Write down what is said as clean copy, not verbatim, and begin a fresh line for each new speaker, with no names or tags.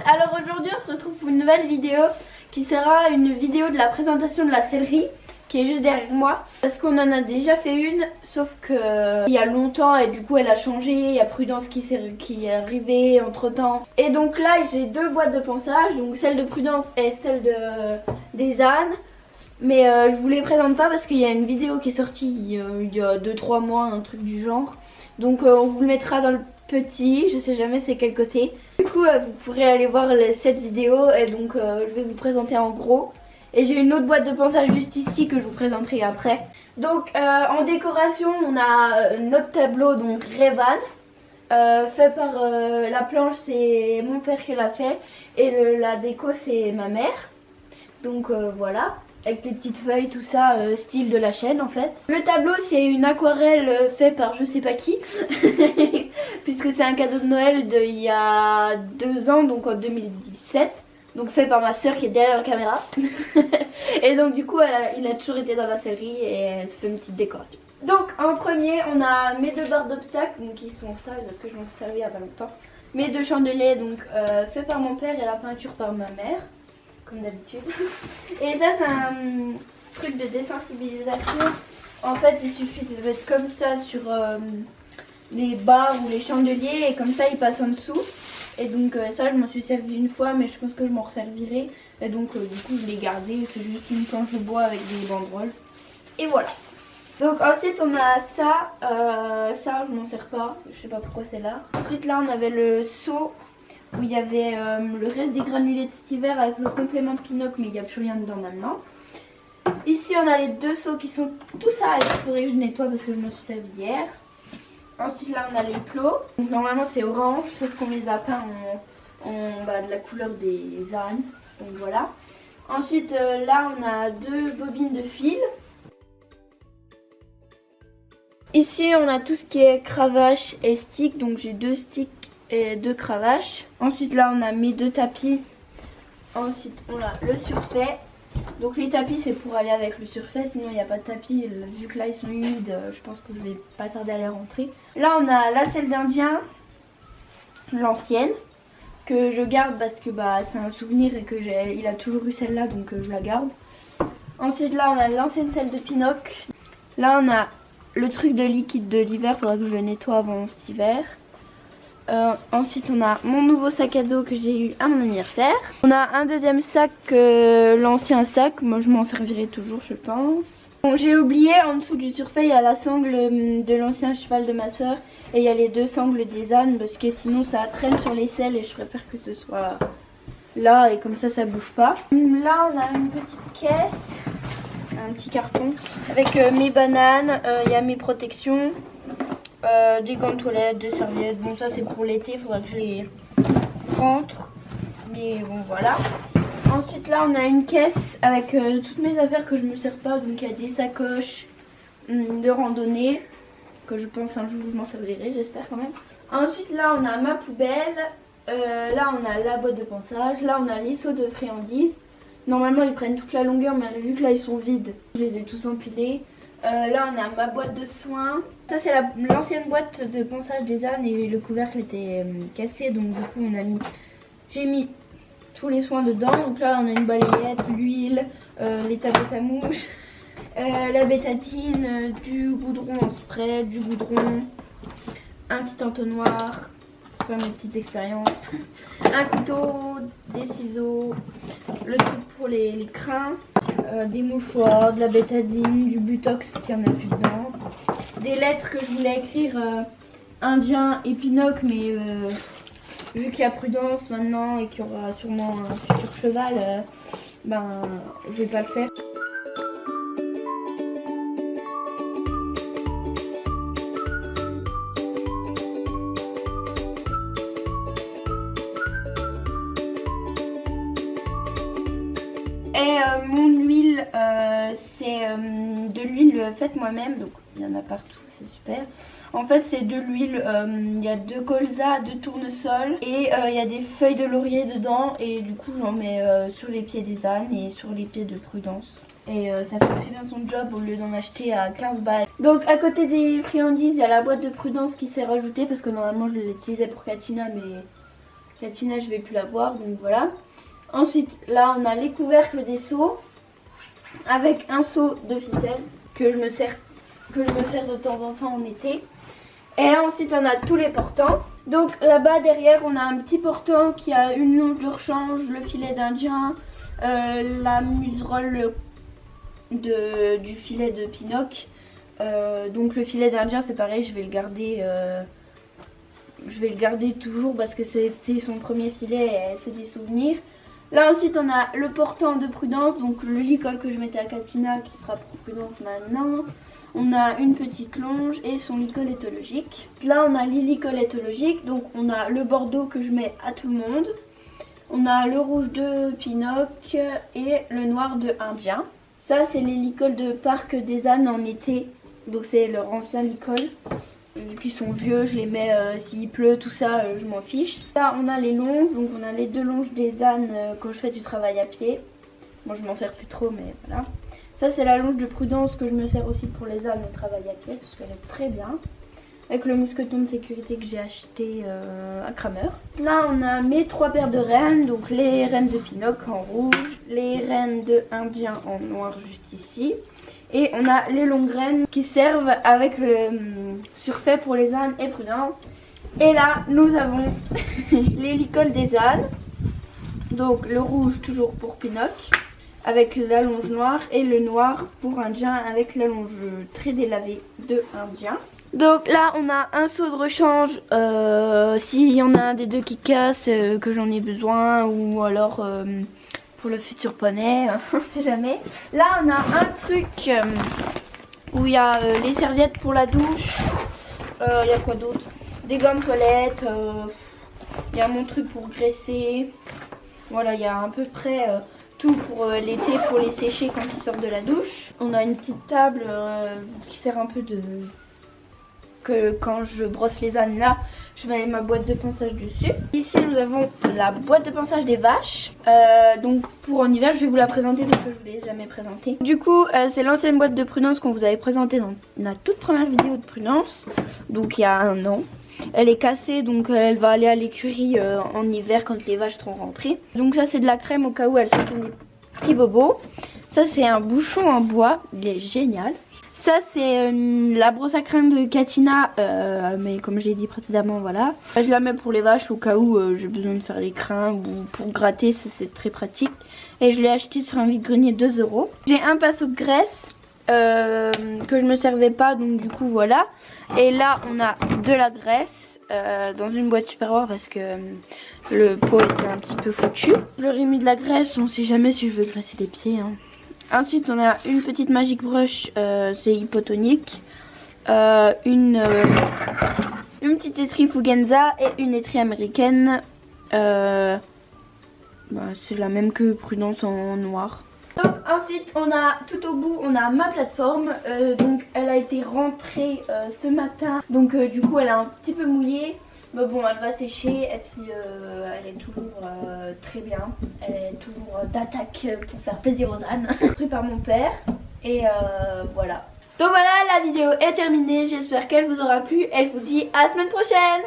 Alors aujourd'hui on se retrouve pour une nouvelle vidéo qui sera une vidéo de la présentation de la sellerie qui est juste derrière moi. Parce qu'on en a déjà fait une, sauf que il y a longtemps et du coup elle a changé. Il y a Prudence qui est arrivée entre temps. Et donc là j'ai deux boîtes de ponçage, donc celle de Prudence et celle des ânes. Mais je vous les présente pas parce qu'il y a une vidéo qui est sortie il y a 2-3 mois, un truc du genre. Donc on vous le mettra dans le petit, je sais jamais c'est quel côté. Du coup vous pourrez aller voir cette vidéo et donc je vais vous présenter en gros. Et j'ai une autre boîte de ponçage juste ici que je vous présenterai après. Donc en décoration on a notre tableau, donc Revan. Fait par la planche, c'est mon père qui l'a fait. Et la déco c'est ma mère. Donc voilà. Avec les petites feuilles, tout ça, style de la chaîne en fait. Le tableau c'est une aquarelle fait par je sais pas qui. Puisque c'est un cadeau de Noël d'il y a 2 ans, donc en 2017. Donc fait par ma soeur qui est derrière la caméra. Et donc du coup il a toujours été dans la sellerie et elle se fait une petite décoration. Donc en premier on a mes deux barres d'obstacles, donc qui sont sales parce que je m'en suis servi il y a pas longtemps. Mes deux chandeliers, donc fait par mon père et la peinture par ma mère. Comme d'habitude. Et ça c'est un truc de désensibilisation. En fait il suffit de mettre comme ça sur les barres ou les chandeliers et comme ça il passe en dessous. Et donc ça je m'en suis servi une fois mais je pense que je m'en resservirai. Et donc du coup je l'ai gardé, c'est juste une planche de bois avec des banderoles. Et voilà. Donc ensuite on a ça, ça je m'en sers pas, je sais pas pourquoi c'est là. Ensuite là on avait le seau où il y avait le reste des granulés de cet hiver avec le complément de Pinoc, mais il n'y a plus rien dedans maintenant. Ici on a les deux seaux qui sont tout sales, il faudrait que je nettoie parce que je me suis servi hier. Ensuite là on a les plots, donc normalement c'est orange sauf qu'on les a peints de la couleur des ânes, donc voilà. Ensuite là on a deux bobines de fil. Ici on a tout ce qui est cravache et stick, donc j'ai deux sticks et deux cravaches. Ensuite là on a mes deux tapis. Ensuite on a le surfait. Donc les tapis c'est pour aller avec le surfait, sinon il n'y a pas de tapis. Vu que là ils sont humides, je pense que je vais pas tarder à les rentrer. Là on a la selle d'Indien, l'ancienne, que je garde parce que c'est un souvenir et que il a toujours eu celle-là, donc je la garde. Ensuite là on a l'ancienne selle de Pinoc. Là on a le truc de liquide de l'hiver, faudra que je le nettoie avant cet hiver. Ensuite on a mon nouveau sac à dos que j'ai eu à mon anniversaire. On a un deuxième sac, l'ancien sac, moi je m'en servirai toujours je pense. Bon, j'ai oublié, en dessous du surfait il y a la sangle de l'ancien cheval de ma soeur. Et il y a les deux sangles des ânes parce que sinon ça traîne sur les selles et je préfère que ce soit là et comme ça bouge pas. Là on a une petite caisse, un petit carton avec mes bananes, il y a mes protections. Des gants de toilette, des serviettes, bon ça c'est pour l'été, il faudra que je les rentre, mais bon voilà. Ensuite là on a une caisse avec toutes mes affaires que je me sers pas, donc il y a des sacoches de randonnée, que je pense un jour je m'en servirai, j'espère quand même. Ensuite là on a ma poubelle, là on a la boîte de ponçage, là on a les seaux de friandises. Normalement ils prennent toute la longueur mais vu que là ils sont vides, je les ai tous empilés. Là on a ma boîte de soins. Ça c'est l'ancienne boîte de ponçage des ânes et le couvercle était cassé, donc du coup j'ai mis tous les soins dedans. Donc là on a une balayette, l'huile, les tablettes à mouche, la bétadine, du goudron en spray, du goudron, un petit entonnoir, faire mes petites expériences, un couteau, des ciseaux, le truc pour les crins, des mouchoirs, de la bétadine, du butox qui en a plus dedans, des lettres que je voulais écrire Indien et Pinoc, mais vu qu'il y a Prudence maintenant et qu'il y aura sûrement un futur cheval, je vais pas le faire. Et mon huile, c'est de l'huile faite moi-même, donc il y en a partout, c'est super. En fait c'est de l'huile, il y a de colza, de tournesol et il y a des feuilles de laurier dedans. Et du coup j'en mets sur les pieds des ânes et sur les pieds de Prudence. Et ça fait très bien son job au lieu d'en acheter à 15 balles. Donc à côté des friandises, il y a la boîte de Prudence qui s'est rajoutée parce que normalement je l'utilisais pour Katina, mais Katina, je vais plus la voir, donc voilà. Ensuite, là, on a les couvercles des seaux avec un seau de ficelle que je me sers de temps en temps en été. Et là, ensuite, on a tous les portants. Donc là-bas, derrière, on a un petit portant qui a une longe de rechange, le filet d'Indien, la muserolle du filet de Pinoc. Donc le filet d'Indien, c'est pareil, je vais le garder toujours parce que c'était son premier filet et c'est des souvenirs. Là ensuite on a le portant de Prudence, donc le licol que je mettais à Katina qui sera pour Prudence maintenant. On a une petite longe et son licol éthologique. Là on a les licols éthologiques, donc on a le bordeaux que je mets à tout le monde. On a le rouge de Pinoc et le noir de Indien. Ça c'est les licols de Parc des ânes en été, donc c'est leur ancien licol. Vu qu'ils sont vieux, je les mets s'il pleut, tout ça, je m'en fiche. Là, on a les longes, donc on a les 2 longes des ânes quand je fais du travail à pied. Moi, je m'en sers plus trop, mais voilà. Ça, c'est la longe de Prudence que je me sers aussi pour les ânes au travail à pied, parce qu'elle est très bien. Avec le mousqueton de sécurité que j'ai acheté à Kramer. Là, on a mes 3 paires de rennes, donc les rennes de Pinoc en rouge, les rennes de Indien en noir juste ici. Et on a les longues graines qui servent avec le surfait pour les ânes et Prudence. Et là, nous avons les licols des ânes. Donc le rouge toujours pour Pinoc avec la longe noire et le noir pour Indien avec la longe très délavée de Indien. Donc là, on a un seau de rechange s'il y en a un des deux qui casse, que j'en ai besoin, ou alors... pour le futur poney, on sait jamais. Là on a un truc où il y a les serviettes pour la douche. Il y a quoi d'autre? Des gommes toilettes. Il y a mon truc pour graisser. Voilà, il y a à peu près tout pour l'été pour les sécher quand ils sortent de la douche. On a une petite table qui sert un peu de... que quand je brosse les ânes là, je mets ma boîte de ponçage dessus. Ici nous avons la boîte de ponçage des vaches. Donc pour en hiver je vais vous la présenter parce que je vous l'ai jamais présentée. Du coup c'est l'ancienne boîte de Prudence qu'on vous avait présentée dans la toute première vidéo de Prudence. Donc il y a 1 an. Elle est cassée donc elle va aller à l'écurie en hiver quand les vaches seront rentrées. Donc ça c'est de la crème au cas où elles se font des petits bobos. Ça c'est un bouchon en bois, il est génial. Ça c'est la brosse à crème de Katina, mais comme je l'ai dit précédemment, voilà. Je la mets pour les vaches au cas où j'ai besoin de faire les crins ou pour gratter, c'est très pratique. Et je l'ai acheté sur un vide-grenier 2 €. J'ai un pinceau de graisse que je me servais pas, donc du coup voilà. Et là on a de la graisse dans une boîte Tupperware parce que le pot était un petit peu foutu. Je leur ai mis de la graisse, on sait jamais si je veux graisser les pieds, hein. Ensuite on a une petite Magic Brush, c'est hypotonique, une petite étrie Fugenza et une étrie américaine, c'est la même que Prudence en noir. Donc ensuite on a tout au bout on a ma plateforme, donc elle a été rentrée ce matin, donc du coup elle est un petit peu mouillée. Mais bon, elle va sécher et puis elle est toujours très bien. Elle est toujours d'attaque pour faire plaisir aux ânes. Construit par mon père. Et voilà. Donc voilà, la vidéo est terminée. J'espère qu'elle vous aura plu. Elle vous dit à la semaine prochaine.